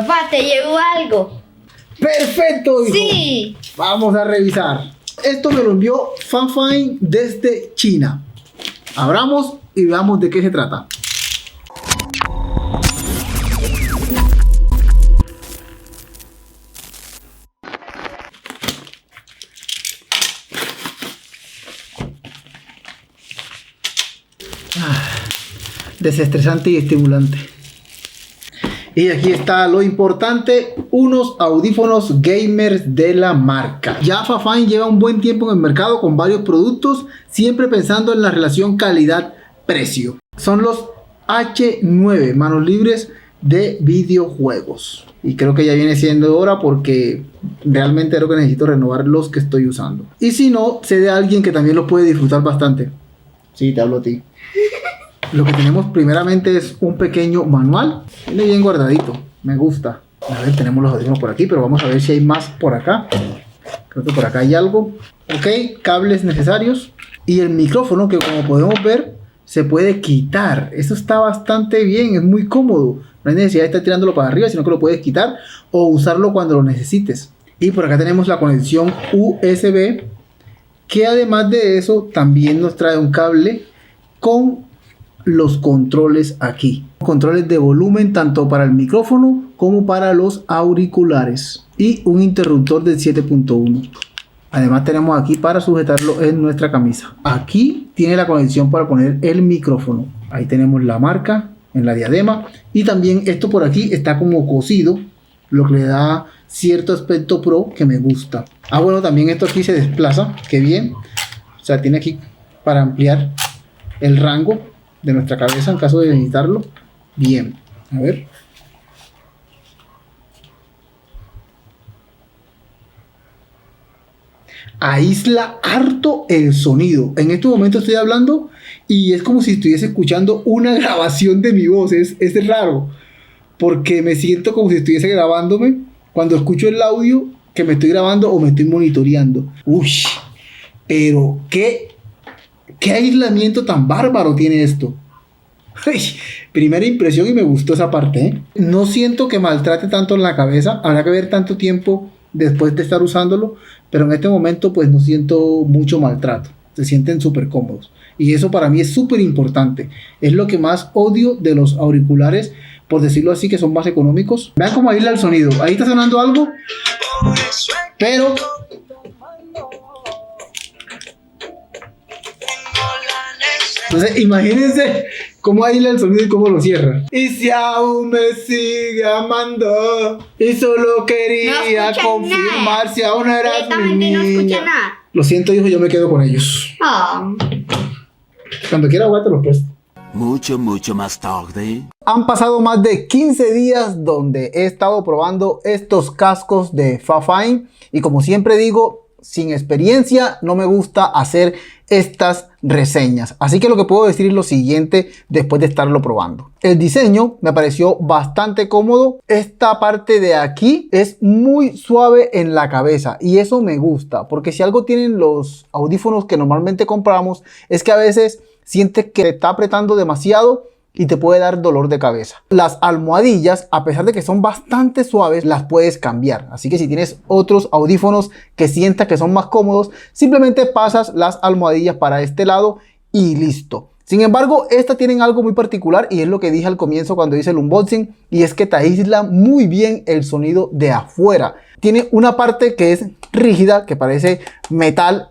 Papá, te llevo algo. ¡Perfecto, hijo! Sí. Vamos a revisar. Esto me lo envió Fanfine desde China. Abramos y veamos de qué se trata. Desestresante y estimulante. Y aquí está lo importante, unos audífonos gamers de la marca. Ya Fafine lleva un buen tiempo en el mercado con varios productos, siempre pensando en la relación calidad-precio. Son los H9, manos libres de videojuegos. Y creo que ya viene siendo hora porque realmente creo que necesito renovar los que estoy usando. Y si no, sé de alguien que también los puede disfrutar bastante. Sí, te hablo a ti. Lo que tenemos primeramente es un pequeño manual. Viene bien guardadito. Me gusta. A ver, tenemos los audífonos por aquí, pero vamos a ver si hay más por acá. Creo que por acá hay algo. Ok, cables necesarios. Y el micrófono que, como podemos ver, se puede quitar. Eso está bastante bien, es muy cómodo. No hay necesidad de estar tirándolo para arriba, sino que lo puedes quitar o usarlo cuando lo necesites. Y por acá tenemos la conexión USB, que además de eso también nos trae un cable con los controles aquí. Controles de volumen tanto para el micrófono como para los auriculares. Y un interruptor del 7.1. Además tenemos aquí para sujetarlo en nuestra camisa. Aquí tiene la conexión para poner el micrófono. Ahí tenemos la marca en la diadema. Y también esto por aquí está como cosido, lo que le da cierto aspecto pro que me gusta. Ah, bueno, también esto aquí se desplaza. Qué bien. O sea, tiene aquí para ampliar el rango de nuestra cabeza en caso de necesitarlo. Bien, a ver. Aísla harto el sonido. En este momento estoy hablando y es como si estuviese escuchando una grabación de mi voz. Es raro, porque me siento como si estuviese grabándome cuando escucho el audio que me estoy grabando o me estoy monitoreando. Uy, pero qué aislamiento tan bárbaro tiene esto. Primera impresión y me gustó esa parte, ¿eh? No siento que maltrate tanto en la cabeza. Habrá que ver tanto tiempo después de estar usándolo, pero en este momento pues no siento mucho maltrato. Se sienten súper cómodos y eso para mí es súper importante. Es lo que más odio de los auriculares, por decirlo así, que son más económicos. Vean cómo aísla el sonido. Ahí está sonando algo, pero entonces imagínense cómo aísla el sonido y cómo lo cierra. Y si aún me sigue amando y solo quería confirmar nada. Si aún eras mi niña. No escucha nada. Lo siento, hijo, yo me quedo con ellos. Oh. Cuando quiera aguanta los presto. Mucho más tarde. Han pasado más de 15 días donde he estado probando estos cascos de Fafine y como siempre digo, sin experiencia no me gusta hacer estas reseñas. Así que lo que puedo decir es lo siguiente después de estarlo probando. El diseño me pareció bastante cómodo. Esta parte de aquí es muy suave en la cabeza y eso me gusta, porque si algo tienen los audífonos que normalmente compramos es que a veces sientes que te está apretando demasiado y te puede dar dolor de cabeza. Las almohadillas, a pesar de que son bastante suaves, las puedes cambiar. Así que si tienes otros audífonos que sientas que son más cómodos, simplemente pasas las almohadillas para este lado y listo. Sin embargo, estas tienen algo muy particular y es lo que dije al comienzo cuando hice el unboxing, y es que te aísla muy bien el sonido de afuera. Tiene una parte que es rígida, que parece metal.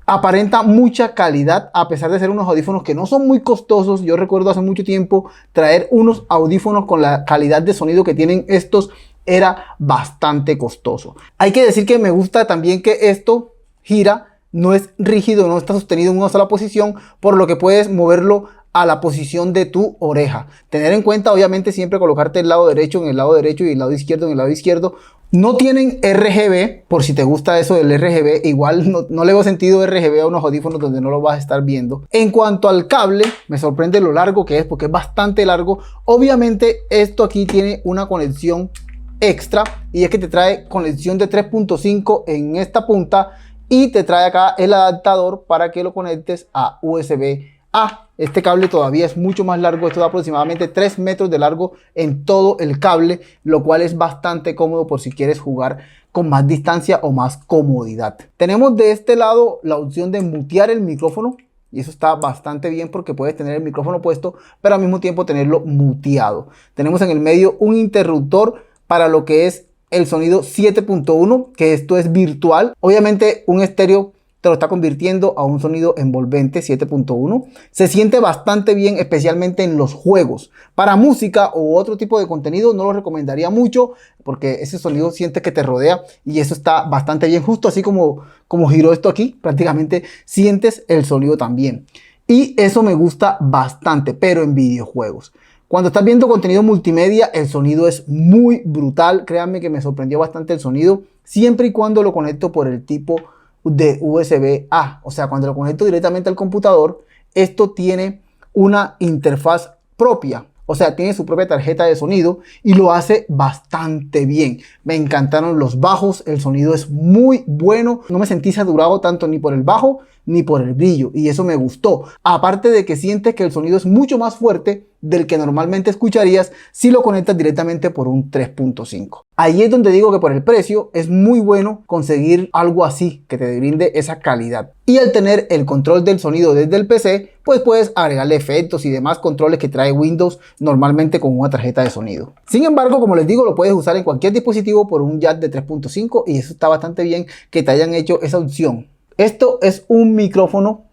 Aparenta mucha calidad a pesar de ser unos audífonos que no son muy costosos. Yo recuerdo hace mucho tiempo traer unos audífonos con la calidad de sonido que tienen estos era bastante costoso. Hay que decir que me gusta también que esto gira, no es rígido, no está sostenido en una sola posición, por lo que puedes moverlo a la posición de tu oreja. Tener en cuenta obviamente siempre colocarte el lado derecho en el lado derecho y el lado izquierdo en el lado izquierdo. No tienen RGB, por si te gusta eso del RGB. Igual no le hago sentido RGB a unos audífonos donde no lo vas a estar viendo. En cuanto al cable, me sorprende lo largo que es, porque es bastante largo. Obviamente esto aquí tiene una conexión extra, y es que te trae conexión de 3.5 en esta punta y te trae acá el adaptador para que lo conectes a USB-A. Este cable todavía es mucho más largo, esto da aproximadamente 3 metros de largo en todo el cable, lo cual es bastante cómodo por si quieres jugar con más distancia o más comodidad. Tenemos de este lado la opción de mutear el micrófono y eso está bastante bien porque puedes tener el micrófono puesto pero al mismo tiempo tenerlo muteado. Tenemos en el medio un interruptor para lo que es el sonido 7.1, que esto es virtual. Obviamente un estéreo te lo está convirtiendo a un sonido envolvente 7.1. Se siente bastante bien, especialmente en los juegos. Para música u otro tipo de contenido no lo recomendaría mucho porque ese sonido siente que te rodea y eso está bastante bien. Justo así como giró esto aquí, prácticamente sientes el sonido también. Y eso me gusta bastante, pero en videojuegos. Cuando estás viendo contenido multimedia, el sonido es muy brutal. Créanme que me sorprendió bastante el sonido, siempre y cuando lo conecto por el tipo de USB-A. O sea, cuando lo conecto directamente al computador, esto tiene una interfaz propia. O sea, tiene su propia tarjeta de sonido y lo hace bastante bien. Me encantaron los bajos, el sonido es muy bueno. No me sentí saturado tanto ni por el bajo ni por el brillo y eso me gustó. Aparte de que sientes que el sonido es mucho más fuerte del que normalmente escucharías si lo conectas directamente por un 3.5. Ahí es donde digo que por el precio es muy bueno conseguir algo así que te brinde esa calidad. Y al tener el control del sonido desde el PC, pues puedes agregarle efectos y demás controles que trae Windows normalmente con una tarjeta de sonido. Sin embargo, como les digo, lo puedes usar en cualquier dispositivo por un jack de 3.5 y eso está bastante bien que te hayan hecho esa opción. Esto es un micrófono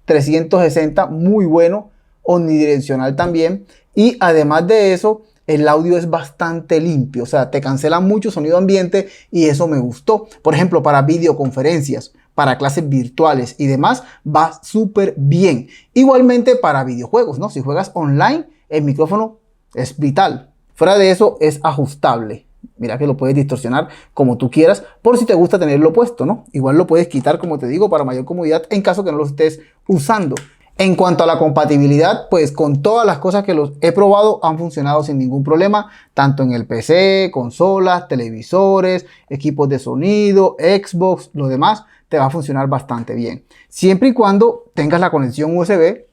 360 muy bueno, omnidireccional también, y además de eso el audio es bastante limpio, o sea, te cancela mucho sonido ambiente y eso me gustó. Por ejemplo, para videoconferencias, para clases virtuales y demás, va súper bien. Igualmente para videojuegos, ¿no? Si juegas online, el micrófono es vital. Fuera de eso, es ajustable. Mira que lo puedes distorsionar como tú quieras por si te gusta tenerlo puesto, ¿no? Igual lo puedes quitar, como te digo, para mayor comodidad en caso que no lo estés usando. En cuanto a la compatibilidad, pues con todas las cosas que los he probado han funcionado sin ningún problema, tanto en el PC, consolas, televisores, equipos de sonido, Xbox, lo demás te va a funcionar bastante bien. Siempre y cuando tengas la conexión USB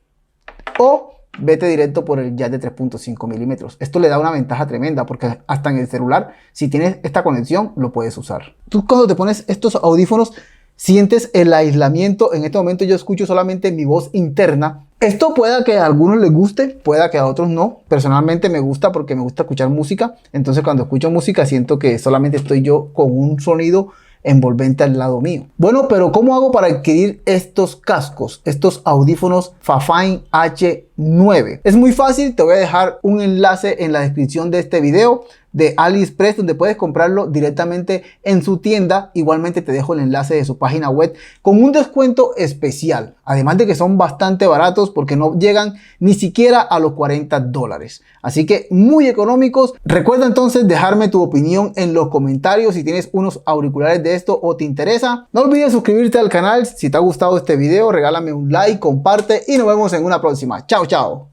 o vete directo por el jack de 3.5 milímetros. Esto le da una ventaja tremenda porque hasta en el celular, si tienes esta conexión, lo puedes usar. Tú cuando te pones estos audífonos, sientes el aislamiento. En este momento yo escucho solamente mi voz interna. Esto pueda que a algunos les guste, pueda que a otros no. Personalmente me gusta porque me gusta escuchar música. Entonces cuando escucho música siento que solamente estoy yo con un sonido envolvente al lado mío. Bueno, pero ¿cómo hago para adquirir estos cascos, estos audífonos Fafine H9? Es muy fácil, te voy a dejar un enlace en la descripción de este video de AliExpress donde puedes comprarlo directamente en su tienda. Igualmente te dejo el enlace de su página web con un descuento especial, además de que son bastante baratos porque no llegan ni siquiera a los $40, así que muy económicos. Recuerda entonces dejarme tu opinión en los comentarios si tienes unos auriculares de esto o te interesa. No olvides suscribirte al canal. Si te ha gustado este video, regálame un like, comparte y nos vemos en una próxima. Chao, chao.